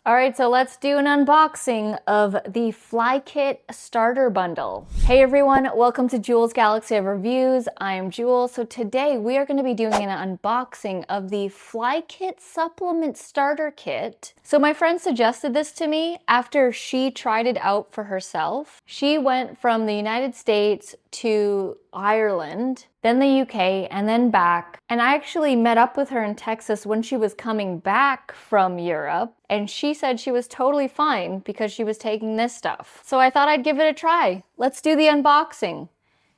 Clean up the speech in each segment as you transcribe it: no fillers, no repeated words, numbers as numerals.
All right, so let's do an unboxing of the Flykitt starter bundle. Hey everyone, welcome to Jewel's Galaxy of Reviews. I'm Jewel. So today we are going to be doing an unboxing of the Flykitt supplement starter kit. So my friend suggested this to me after she tried it out for herself. She went from the United States to Ireland, then the UK, and then back. And I actually met up with her in Texas when she was coming back from Europe, and she said she was totally fine because she was taking this stuff. So I thought I'd give it a try. Let's do the unboxing.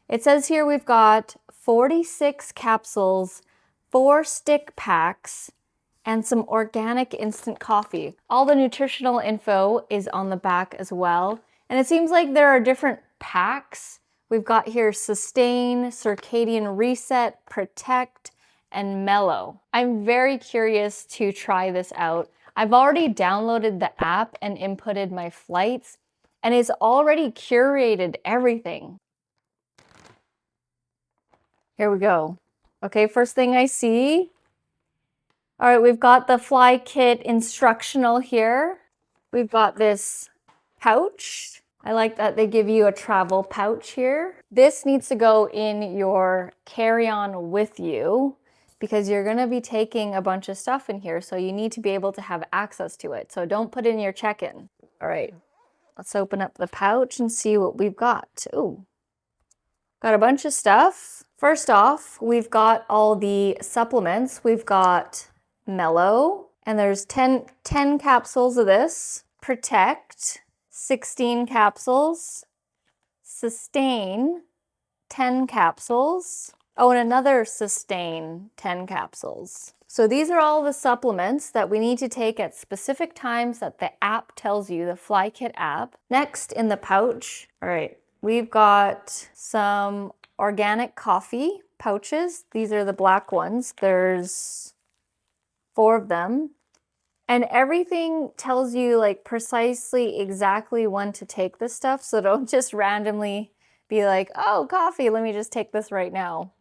It says here we've got 46 capsules, 4 stick packs, and some organic instant coffee. All the nutritional info is on the back as well. And it seems like there are different packs. We've got here Sustain, Circadian Reset, Protect, and Mellow. I'm very curious to try this out. I've already downloaded the app and inputted my flights, and it's already curated everything. Here we go. Okay, first thing I see. All right, we've got the Flykitt instructional here. We've got this pouch. I like that they give you a travel pouch here. This needs to go in your carry-on with you because you're gonna be taking a bunch of stuff in here, so you need to be able to have access to it. So don't put in your check-in. All right, let's open up the pouch and see what we've got. Ooh, got a bunch of stuff. First off, we've got all the supplements. We've got Mellow, and there's 10 capsules of this. Protect, 16 capsules. Sustain, 10 capsules. Oh, and another Sustain, 10 capsules. So these are all the supplements that we need to take at specific times that the app tells you, the Flykitt app. Next in the pouch, all right, we've got some organic coffee pouches. These are the black ones. There's 4 of them. And everything tells you like precisely exactly when to take this stuff. So don't just randomly be like, oh, coffee, let me just take this right now.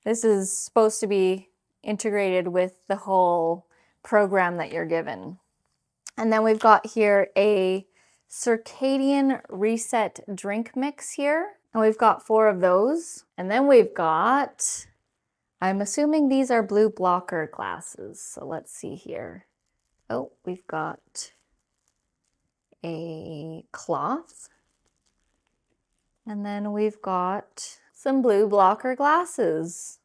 This is supposed to be integrated with the whole program that you're given. And then we've got here a Circadian Reset drink mix here. And we've got 4 of those. And then we've got, I'm assuming these are blue blocker glasses. So let's see here. Oh, we've got a cloth. And then we've got some blue blocker glasses.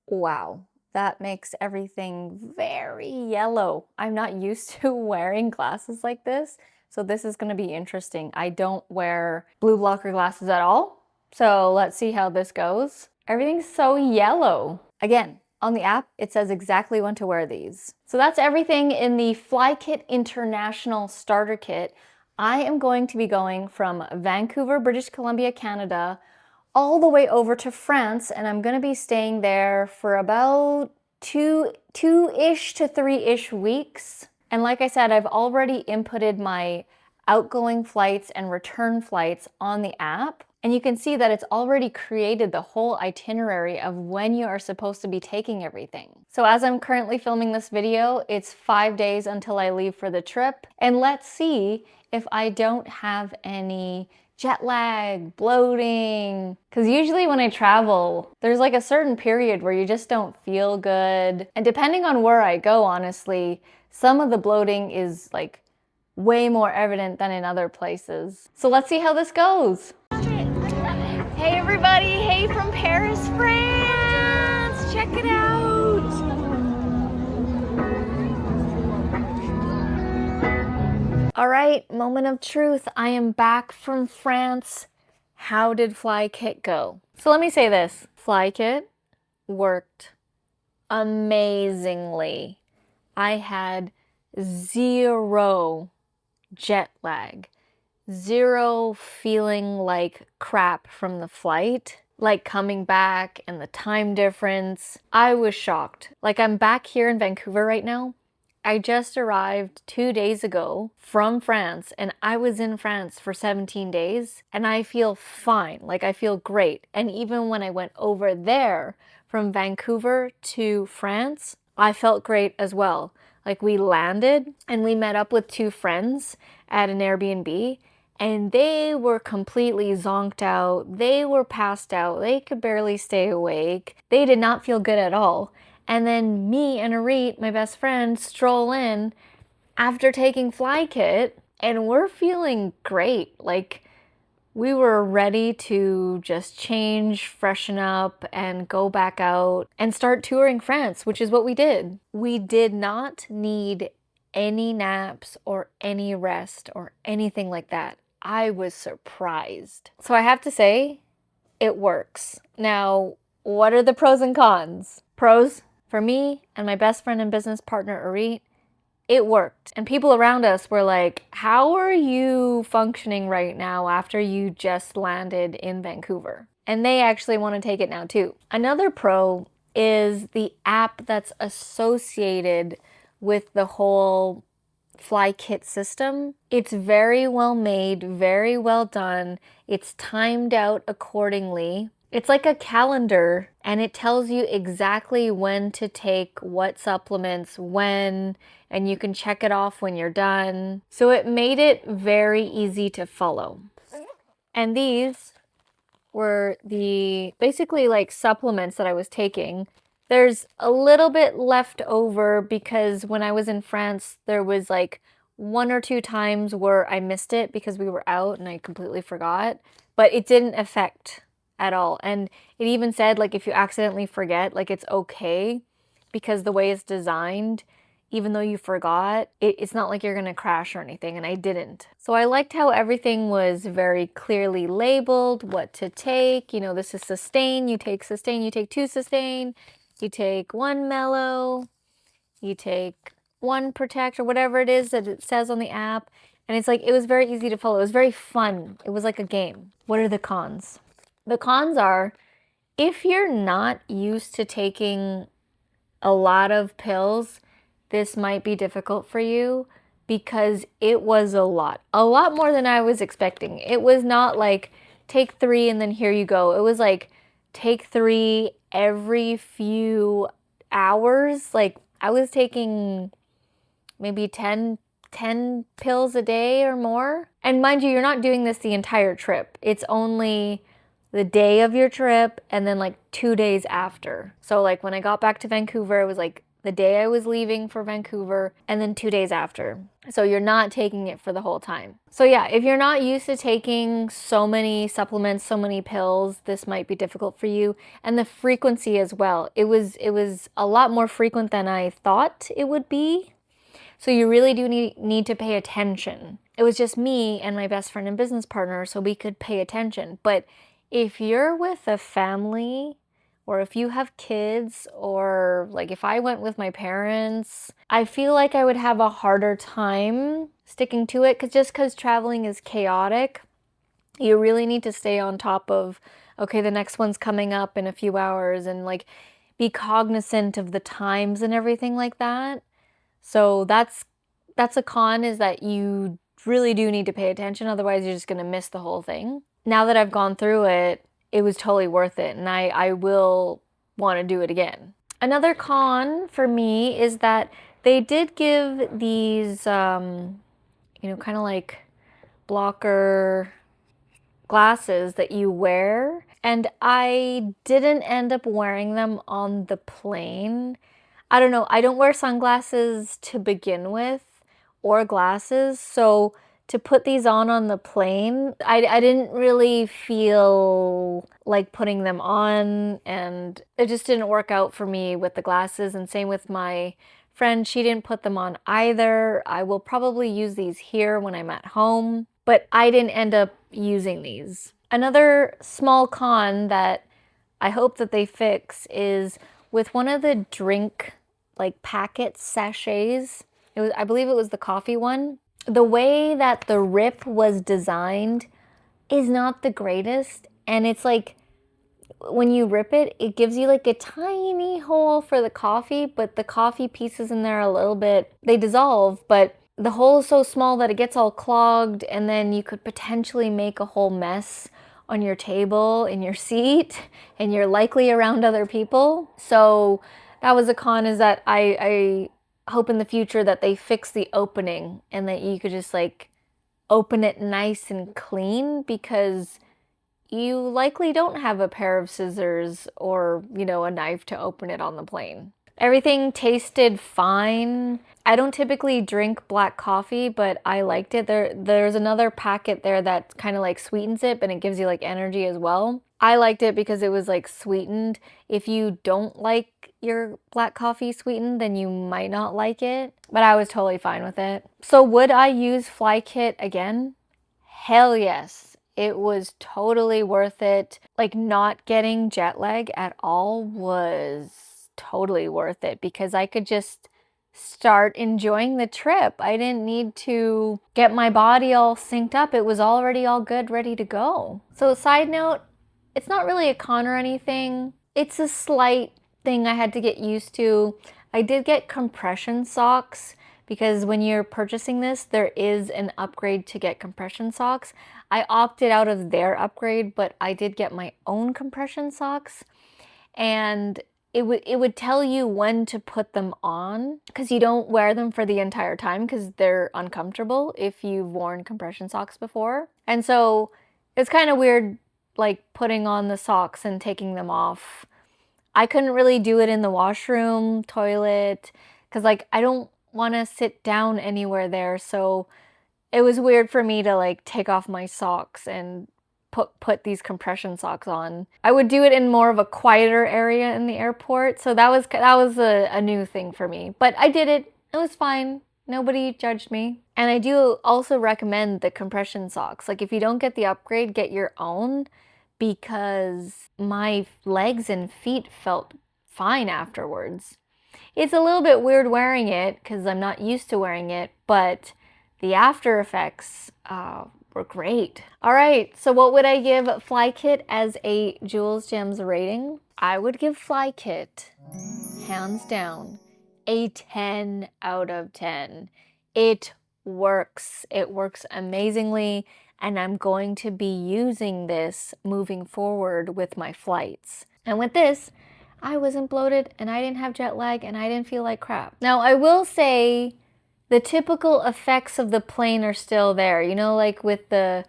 Wow, that makes everything very yellow. I'm not used to wearing glasses like this, so this is going to be interesting. I don't wear blue blocker glasses at all, so let's see how this goes. Everything's so yellow. Again, on the app, it says exactly when to wear these. So that's everything in the Flykitt International Starter Kit. I am going to be going from Vancouver, British Columbia, Canada, all the way over to France, and I'm gonna be staying there for about two-ish to 3-ish weeks. And like I said, I've already inputted my outgoing flights and return flights on the app. And you can see that it's already created the whole itinerary of when you are supposed to be taking everything. So as I'm currently filming this video, it's 5 days until I leave for the trip. And let's see if I don't have any jet lag, bloating. Because usually when I travel, there's like a certain period where you just don't feel good. And depending on where I go, honestly, some of the bloating is like way more evident than in other places. So let's see how this goes. Hey everybody, hey from Paris, France! Check it out! All right, moment of truth. I am back from France. How did Flykitt go? So let me say this. Flykitt worked amazingly. I had 0 jet lag. 0 feeling like crap from the flight, like coming back and the time difference. I was shocked. Like I'm back here in Vancouver right now. I just arrived 2 days ago from France, and I was in France for 17 days and I feel fine. Like I feel great. And even when I went over there from Vancouver to France, I felt great as well. Like we landed and we met up with two friends at an Airbnb, and they were completely zonked out. They were passed out. They could barely stay awake. They did not feel good at all. And then me and Arit, my best friend, stroll in after taking Flykitt, and we're feeling great. Like, we were ready to just change, freshen up, and go back out and start touring France, which is what we did. We did not need any naps or any rest or anything like that. I was surprised. So I have to say, it works. Now, what are the pros and cons? Pros, for me and my best friend and business partner, Arit, it worked. And people around us were like, how are you functioning right now after you just landed in Vancouver? And they actually want to take it now too. Another pro is the app that's associated with the whole Flykitt system. It's very well made, very well done. It's timed out accordingly. It's like a calendar, and it tells you exactly when to take what supplements, when, and you can check it off when you're done. So it made it very easy to follow. And these were the basically like supplements that I was taking. There's a little bit left over because when I was in France, there was like 1 or 2 times where I missed it because we were out and I completely forgot, but it didn't affect at all. And it even said, like, if you accidentally forget, like, it's okay because the way it's designed, even though you forgot, it's not like you're gonna crash or anything, and I didn't. So I liked how everything was very clearly labeled, what to take. You know, this is sustain, you take 2 sustain, you take 1 mellow, you take 1 protect, or whatever it is that it says on the app. And it's like, it was very easy to follow. It was very fun. It was like a game. What are the cons? The cons are, if you're not used to taking a lot of pills, this might be difficult for you because it was a lot more than I was expecting. It was not like take 3 and then here you go. It was like take 3 every few hours. Like I was taking maybe 10 pills a day or more. And mind you, you're not doing this the entire trip. It's only the day of your trip and then like 2 days after. So like when I got back to Vancouver, it was like the day I was leaving for Vancouver and then 2 days after. So you're not taking it for the whole time. So yeah, if you're not used to taking so many supplements, so many pills, this might be difficult for you. And the frequency as well. It was a lot more frequent than I thought it would be. So you really do need to pay attention. It was just me and my best friend and business partner, so we could pay attention. But if you're with a family, or if you have kids, or like if I went with my parents, I feel like I would have a harder time sticking to it because traveling is chaotic. You really need to stay on top of, okay, the next one's coming up in a few hours, and like be cognizant of the times and everything like that. So that's a con, is that you really do need to pay attention. Otherwise, you're just going to miss the whole thing. Now that I've gone through it, it was totally worth it. And I will want to do it again. Another con for me is that they did give these, kind of like blocker glasses that you wear. And I didn't end up wearing them on the plane. I don't know, I don't wear sunglasses to begin with, or glasses, so to put these on the plane, I didn't really feel like putting them on, and it just didn't work out for me with the glasses. And same with my friend, she didn't put them on either. I will probably use these here when I'm at home, but I didn't end up using these. Another small con that I hope that they fix is with one of the drink like packets, sachets, I believe it was the coffee one. The way that the rip was designed is not the greatest. And it's like, when you rip it, it gives you like a tiny hole for the coffee, but the coffee pieces in there a little bit, they dissolve, but the hole is so small that it gets all clogged, and then you could potentially make a whole mess on your table, in your seat, and you're likely around other people. So that was a con, is that I hope in the future that they fix the opening and that you could just like open it nice and clean, because you likely don't have a pair of scissors or, you know, a knife to open it on the plane. Everything tasted fine. I don't typically drink black coffee, but I liked it. There's another packet there that kind of like sweetens it, but it gives you like energy as well. I liked it because it was like sweetened. If you don't like your black coffee sweetened, then you might not like it, but I was totally fine with it. So would I use Flykitt again? Hell yes. It was totally worth it. Like, not getting jet lag at all was totally worth it because I could just start enjoying the trip. I didn't need to get my body all synced up. It was already all good, ready to go. So side note, it's not really a con or anything. It's a slight thing I had to get used to. I did get compression socks because when you're purchasing this, there is an upgrade to get compression socks. I opted out of their upgrade, but I did get my own compression socks, and it would tell you when to put them on because you don't wear them for the entire time because they're uncomfortable if you've worn compression socks before. And so it's kind of weird like putting on the socks and taking them off. I couldn't really do it in the washroom, toilet, because like I don't want to sit down anywhere there. So it was weird for me to like take off my socks and put these compression socks on. I would do it in more of a quieter area in the airport. So that was a new thing for me. But I did it. It was fine. Nobody judged me. And I do also recommend the compression socks. Like if you don't get the upgrade, get your own, because my legs and feet felt fine afterwards. It's a little bit weird wearing it because I'm not used to wearing it, but the after effects were great. All right, so what would I give Flykitt as a Jules Gems rating? I would give Flykitt, hands down, a 10 out of 10. It works. It works amazingly, and I'm going to be using this moving forward with my flights. And with this, I wasn't bloated, and I didn't have jet lag, and I didn't feel like crap. Now, I will say the typical effects of the plane are still there, you know, like with the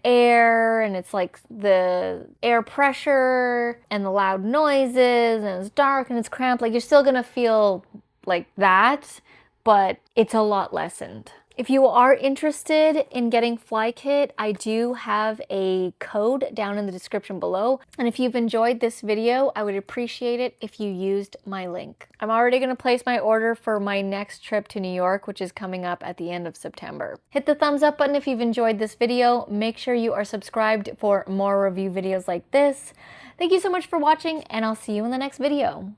air, and it's like the air pressure and the loud noises, and it's dark and it's cramped. Like you're still gonna feel like that, but it's a lot lessened. If you are interested in getting Flykitt, I do have a code down in the description below. And if you've enjoyed this video, I would appreciate it if you used my link. I'm already going to place my order for my next trip to New York, which is coming up at the end of September. Hit the thumbs up button if you've enjoyed this video. Make sure you are subscribed for more review videos like this. Thank you so much for watching, and I'll see you in the next video.